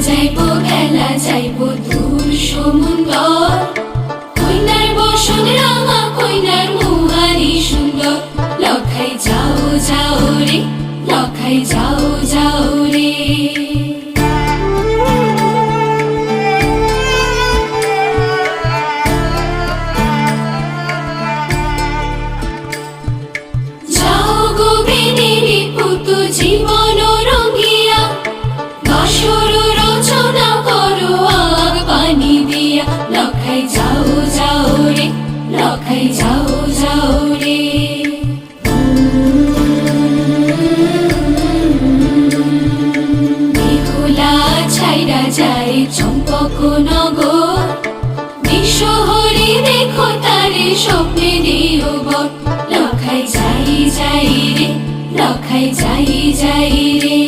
যাইবো খেলা যাইবো দূর সমুন্দর, কইনার বসন রাঙা কইনার মুহারি সুন্দর। লখাই যাও যাও রে, লখাই যাও যাও রে। যাও গো বেনেরি পুত জীবন রঙিয়া, বাসর রচনা করো আগ পানি দিয়া। লখাই যাও যাও রে, লখাই যাও যাও রে। বেহুলা ছাইরা যায় চম্পক নগর, বিশ্বহরি দেখো তারে স্বপ্নে দিও বর। লখাই যাই যাই রে, লখাই যাই যাই রে।